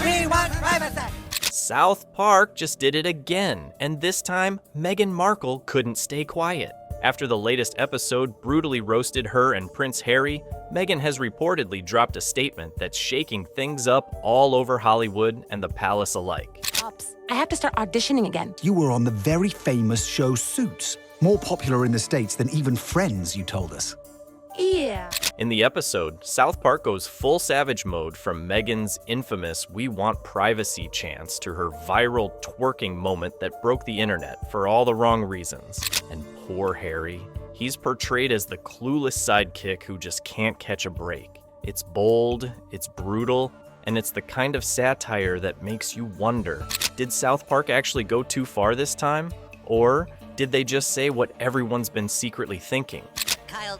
We want privacy! South Park just did it again, and this time, Meghan Markle couldn't stay quiet. After the latest episode brutally roasted her and Prince Harry, Meghan has reportedly dropped a statement that's shaking things up all over Hollywood and the palace alike. Pops, I have to start auditioning again. You were on the very famous show Suits. More popular in the States than even Friends, you told us. Yeah. In the episode, South Park goes full savage mode from Meghan's infamous "we want privacy" chants to her viral twerking moment that broke the internet for all the wrong reasons. And poor Harry, he's portrayed as the clueless sidekick who just can't catch a break. It's bold, it's brutal, and it's the kind of satire that makes you wonder, did South Park actually go too far this time? Or did they just say what everyone's been secretly thinking? Kyle,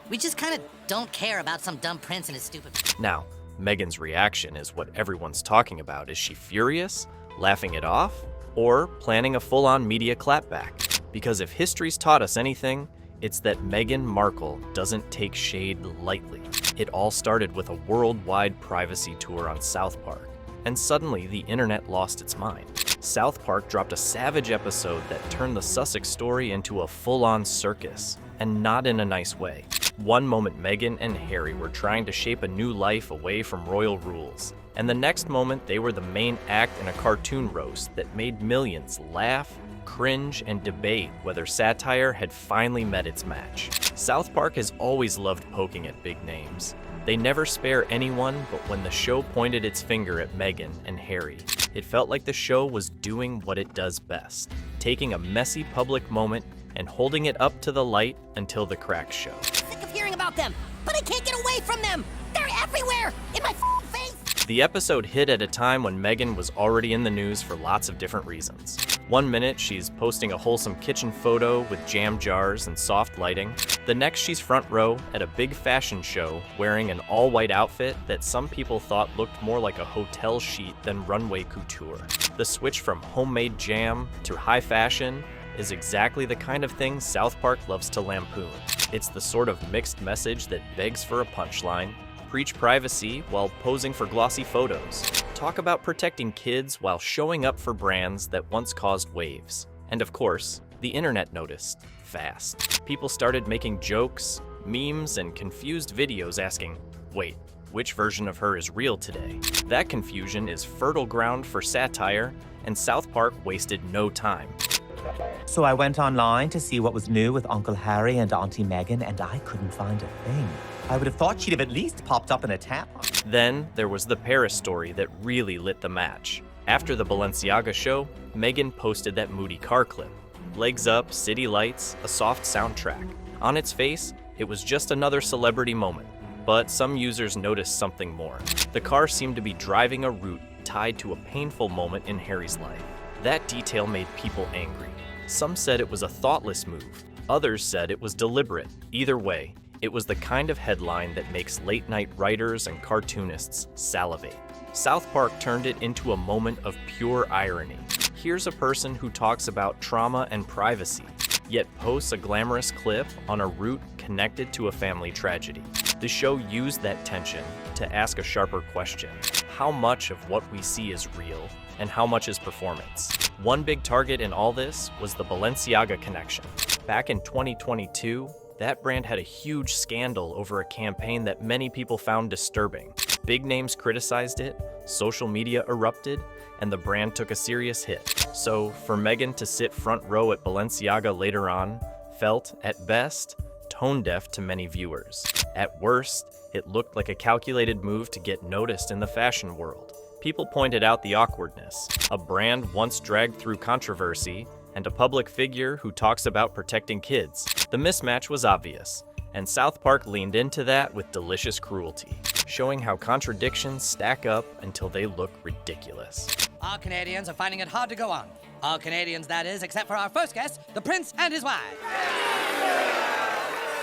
we just kind of don't care about some dumb prince and his stupid... Now, Meghan's reaction is what everyone's talking about. Is she furious, laughing it off, or planning a full-on media clapback? Because if history's taught us anything, it's that Meghan Markle doesn't take shade lightly. It all started with a worldwide privacy tour on South Park, and suddenly the internet lost its mind. South Park dropped a savage episode that turned the Sussex story into a full-on circus, and not in a nice way. One moment Meghan and Harry were trying to shape a new life away from royal rules, and the next moment they were the main act in a cartoon roast that made millions laugh, cringe, and debate whether satire had finally met its match. South Park has always loved poking at big names. They never spare anyone, but when the show pointed its finger at Meghan and Harry, it felt like the show was doing what it does best, taking a messy public moment and holding it up to the light until the cracks show. Sick of hearing about them, but I can't get away from them! They're everywhere! In my face! The episode hit at a time when Meghan was already in the news for lots of different reasons. One minute, she's posting a wholesome kitchen photo with jam jars and soft lighting. The next, she's front row at a big fashion show wearing an all-white outfit that some people thought looked more like a hotel sheet than runway couture. The switch from homemade jam to high fashion is exactly the kind of thing South Park loves to lampoon. It's the sort of mixed message that begs for a punchline, preach privacy while posing for glossy photos, talk about protecting kids while showing up for brands that once caused waves. And of course, the internet noticed fast. People started making jokes, memes, and confused videos asking, wait, which version of her is real today? That confusion is fertile ground for satire, and South Park wasted no time. So I went online to see what was new with Uncle Harry and Auntie Meghan, and I couldn't find a thing. I would have thought she'd have at least popped up in a tampon. Then there was the Paris story that really lit the match. After the Balenciaga show, Meghan posted that moody car clip. Legs up, city lights, a soft soundtrack. On its face, it was just another celebrity moment. But some users noticed something more. The car seemed to be driving a route tied to a painful moment in Harry's life. That detail made people angry. Some said it was a thoughtless move. Others said it was deliberate. Either way, it was the kind of headline that makes late-night writers and cartoonists salivate. South Park turned it into a moment of pure irony. Here's a person who talks about trauma and privacy, yet posts a glamorous clip on a route connected to a family tragedy. The show used that tension to ask a sharper question. How much of what we see is real, and how much is performance? One big target in all this was the Balenciaga connection. Back in 2022, that brand had a huge scandal over a campaign that many people found disturbing. Big names criticized it, social media erupted, and the brand took a serious hit. So for Meghan to sit front row at Balenciaga later on felt, at best, tone-deaf to many viewers. At worst, it looked like a calculated move to get noticed in the fashion world. People pointed out the awkwardness. A brand once dragged through controversy, and a public figure who talks about protecting kids. The mismatch was obvious, and South Park leaned into that with delicious cruelty, showing how contradictions stack up until they look ridiculous. All Canadians are finding it hard to go on. All Canadians, that is, except for our first guest, the Prince and his wife.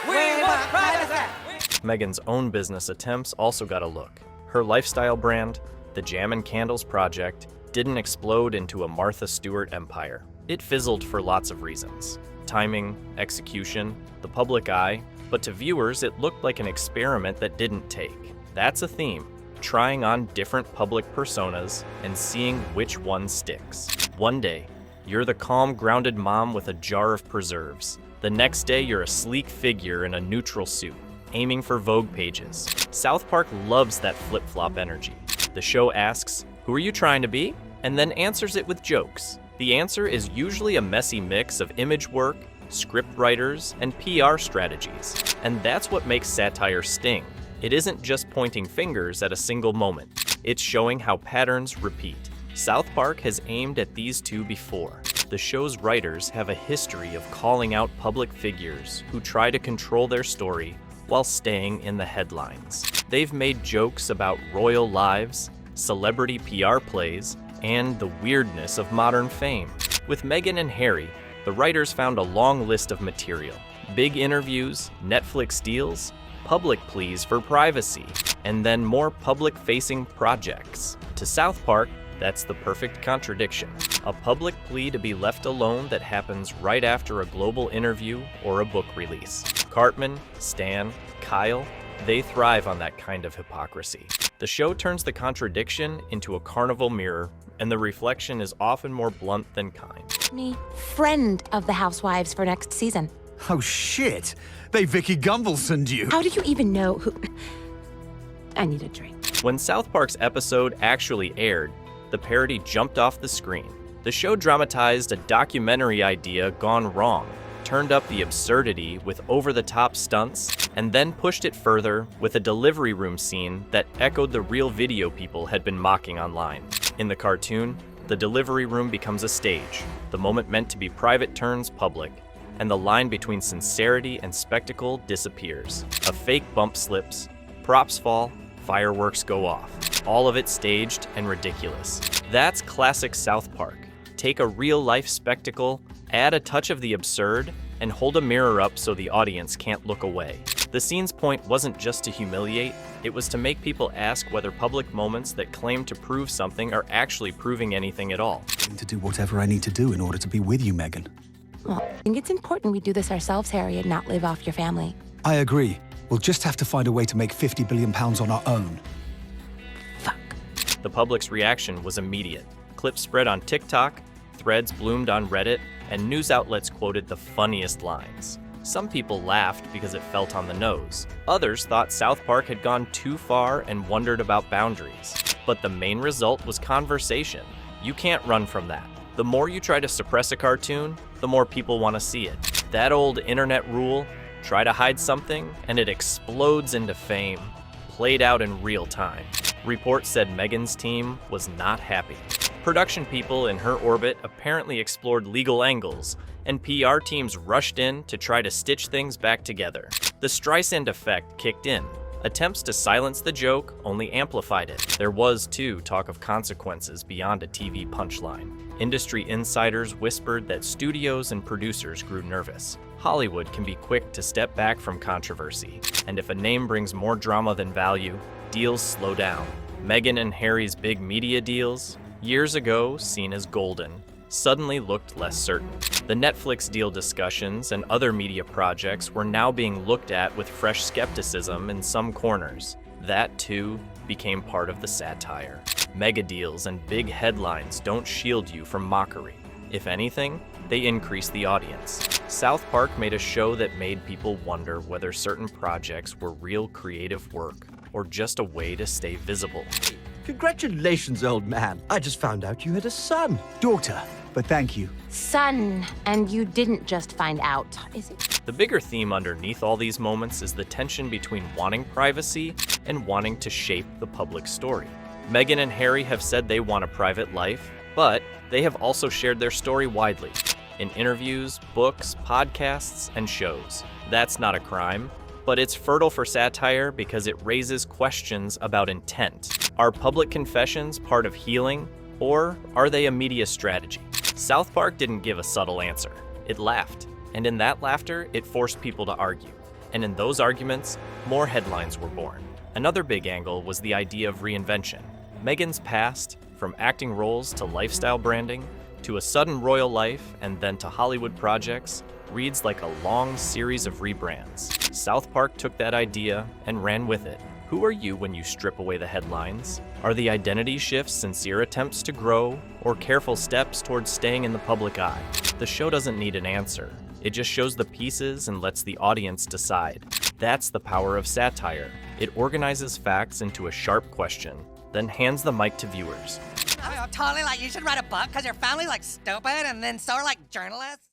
We want privacy! Meghan's own business attempts also got a look. Her lifestyle brand, the Jam and Candles Project, didn't explode into a Martha Stewart empire. It fizzled for lots of reasons. Timing, execution, the public eye, but to viewers it looked like an experiment that didn't take. That's a theme. trying on different public personas and seeing which one sticks. One day, you're the calm, grounded mom with a jar of preserves. The next day, you're a sleek figure in a neutral suit, aiming for Vogue pages. South Park loves that flip-flop energy. The show asks, "Who are you trying to be?" and then answers it with jokes. The answer is usually a messy mix of image work, script writers, and PR strategies. And that's what makes satire sting. It isn't just pointing fingers at a single moment. It's showing how patterns repeat. South Park has aimed at these two before. The show's writers have a history of calling out public figures who try to control their story while staying in the headlines. They've made jokes about royal lives, celebrity PR plays, and the weirdness of modern fame. With Meghan and Harry, the writers found a long list of material. Big interviews, Netflix deals, public pleas for privacy, and then more public-facing projects. To South Park, that's the perfect contradiction. A public plea to be left alone that happens right after a global interview or a book release. Cartman, Stan, Kyle, they thrive on that kind of hypocrisy. The show turns the contradiction into a carnival mirror, and the reflection is often more blunt than kind. Me, friend of the housewives for next season. Oh shit! They Vicky Gunvalsoned you! How do you even know who... I need a drink. When South Park's episode actually aired, the parody jumped off the screen. The show dramatized a documentary idea gone wrong, turned up the absurdity with over-the-top stunts, and then pushed it further with a delivery room scene that echoed the real video people had been mocking online. In the cartoon, the delivery room becomes a stage. The moment meant to be private turns public, and the line between sincerity and spectacle disappears. A fake bump slips, props fall, fireworks go off. All of it staged and ridiculous. That's classic South Park. Take a real-life spectacle, add a touch of the absurd, and hold a mirror up so the audience can't look away. The scene's point wasn't just to humiliate, it was to make people ask whether public moments that claim to prove something are actually proving anything at all. To do whatever I need to do in order to be with you, Meghan. Well, I think it's important we do this ourselves, Harry, and not live off your family. I agree. We'll just have to find a way to make £50 billion on our own. Fuck. The public's reaction was immediate. Clips spread on TikTok, threads bloomed on Reddit, and news outlets quoted the funniest lines. Some people laughed because it felt on the nose. Others thought South Park had gone too far and wondered about boundaries. But the main result was conversation. You can't run from that. The more you try to suppress a cartoon, the more people want to see it. That old internet rule, try to hide something and it explodes into fame, played out in real time. Reports said Meghan's team was not happy. Production people in her orbit apparently explored legal angles, and PR teams rushed in to try to stitch things back together. The Streisand effect kicked in. Attempts to silence the joke only amplified it. There was, too, talk of consequences beyond a TV punchline. Industry insiders whispered that studios and producers grew nervous. Hollywood can be quick to step back from controversy, and if a name brings more drama than value, deals slow down. Meghan and Harry's big media deals, years ago seen as golden, suddenly looked less certain. The Netflix deal discussions and other media projects were now being looked at with fresh skepticism in some corners. That, too, became part of the satire. Mega deals and big headlines don't shield you from mockery. If anything, they increase the audience. South Park made a show that made people wonder whether certain projects were real creative work or just a way to stay visible. Congratulations, old man. I just found out you had a son. Daughter, but thank you. Son, and you didn't just find out, is it? The bigger theme underneath all these moments is the tension between wanting privacy and wanting to shape the public story. Meghan and Harry have said they want a private life, but they have also shared their story widely in interviews, books, podcasts, and shows. That's not a crime, but it's fertile for satire because it raises questions about intent. Are public confessions part of healing, or are they a media strategy? South Park didn't give a subtle answer. It laughed, and in that laughter, it forced people to argue. And in those arguments, more headlines were born. Another big angle was the idea of reinvention. Meghan's past, from acting roles to lifestyle branding, to a sudden royal life and then to Hollywood projects, reads like a long series of rebrands. South Park took that idea and ran with it. Who are you when you strip away the headlines? Are the identity shifts sincere attempts to grow, or careful steps towards staying in the public eye? The show doesn't need an answer. It just shows the pieces and lets the audience decide. That's the power of satire. It organizes facts into a sharp question, then hands the mic to viewers. Totally, like, you should write a book because your family's, like, stupid, and then so are, like, journalists.